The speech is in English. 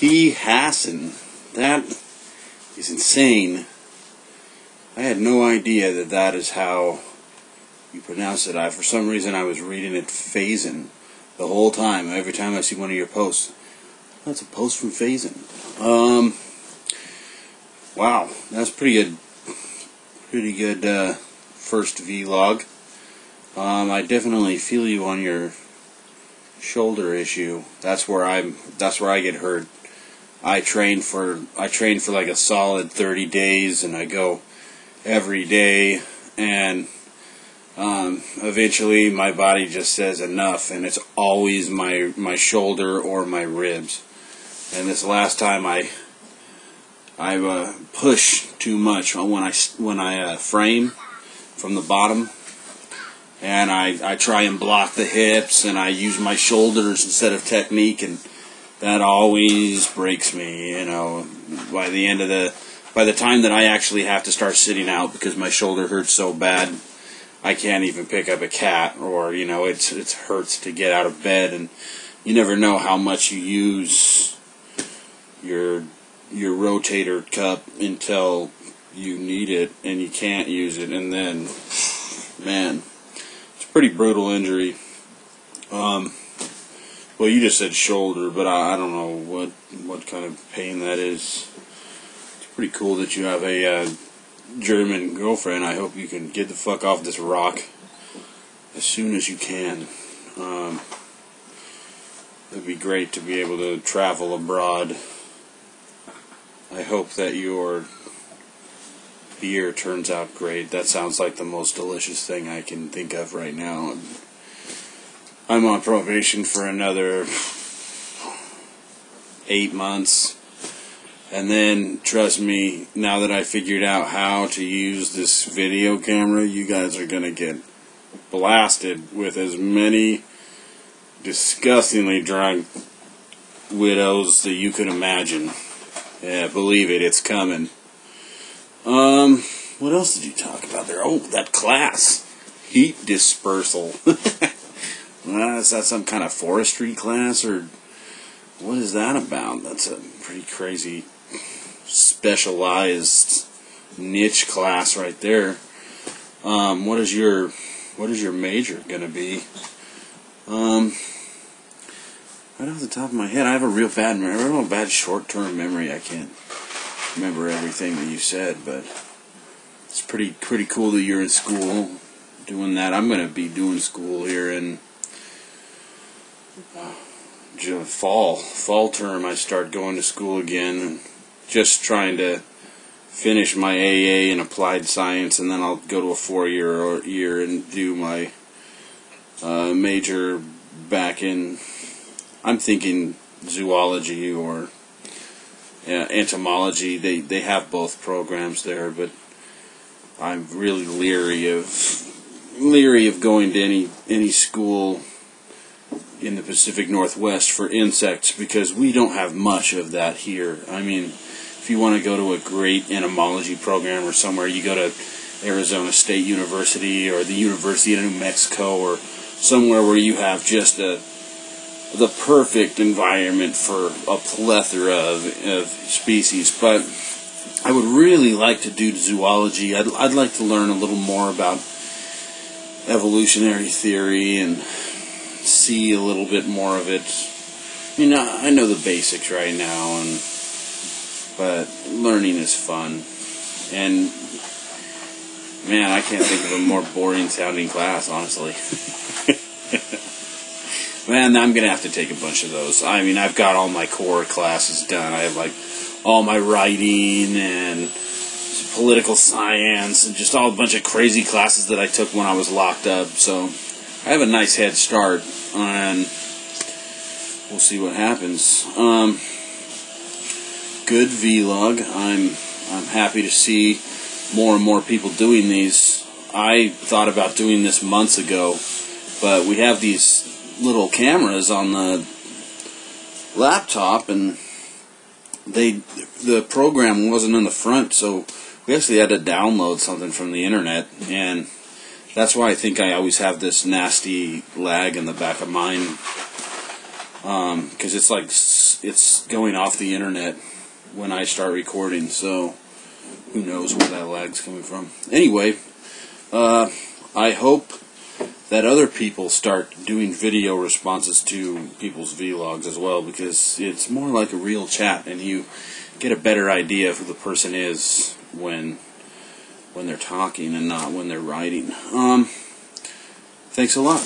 phassin. That is insane. I had no idea that that is how you pronounce it. For some reason, I was reading it phassin the whole time. Every time I see one of your posts, that's a post from phassin. Wow, that's pretty good. Pretty good first vlog. I definitely feel you on your shoulder issue. That's where I get hurt. I train for like a solid 30 days, and I go every day, and eventually my body just says enough, and it's always my shoulder or my ribs. And this last time I push too much when I frame from the bottom, and I try and block the hips, and I use my shoulders instead of technique, and that always breaks me. You know, by the time that I actually have to start sitting out because my shoulder hurts so bad, I can't even pick up a cat, or it hurts to get out of bed, and you never know how much you use your rotator cuff until you need it and you can't use it, and then, man, it's a pretty brutal injury. Well, you just said shoulder, but I don't know what kind of pain that is. It's pretty cool that you have a German girlfriend. I hope you can get the fuck off this rock as soon as you can. It'd be great to be able to travel abroad. I hope that your beer turns out great. That sounds like the most delicious thing I can think of right now. I'm on probation for another 8 months. And then, trust me, now that I figured out how to use this video camera, you guys are going to get blasted with as many disgustingly drunk widows that you could imagine. Yeah, believe it, it's coming. What else did you talk about there? Oh, that class. Heat dispersal. Is that some kind of forestry class, or what is that about? That's a pretty crazy specialized niche class right there. What is your major gonna be? Right off the top of my head, I have a real bad memory. I have a bad short-term memory. I can't remember everything that you said, but it's pretty cool that you're in school doing that. I'm gonna be doing school here in fall term. I start going to school again, and just trying to finish my AA in applied science, and then I'll go to a 4-year and do my major back in, I'm thinking zoology or entomology. They have both programs there, but I'm really leery of going to any school in the Pacific Northwest for insects, because we don't have much of that here. I mean, if you want to go to a great entomology program or somewhere, you go to Arizona State University or the University of New Mexico, or somewhere where you have just the perfect environment for a plethora of species. But I would really like to do zoology. I'd like to learn a little more about evolutionary theory and see a little bit more of it. I know the basics right now, but learning is fun. And man, I can't think of a more boring sounding class, honestly. Man, I'm gonna have to take a bunch of those. I mean, I've got all my core classes done. I have like all my writing and political science and just all a bunch of crazy classes that I took when I was locked up. So I have a nice head start, and we'll see what happens. Good vlog. I'm happy to see more and more people doing these. I thought about doing this months ago, but we have these little cameras on the laptop, and the program wasn't in the front, so we actually had to download something from the internet, and that's why I think I always have this nasty lag in the back of mine, because it's it's going off the internet when I start recording, so who knows where that lag's coming from. Anyway, I hope that other people start doing video responses to people's vlogs as well, because it's more like a real chat, and you get a better idea of who the person is when they're talking and not when they're writing. Thanks a lot.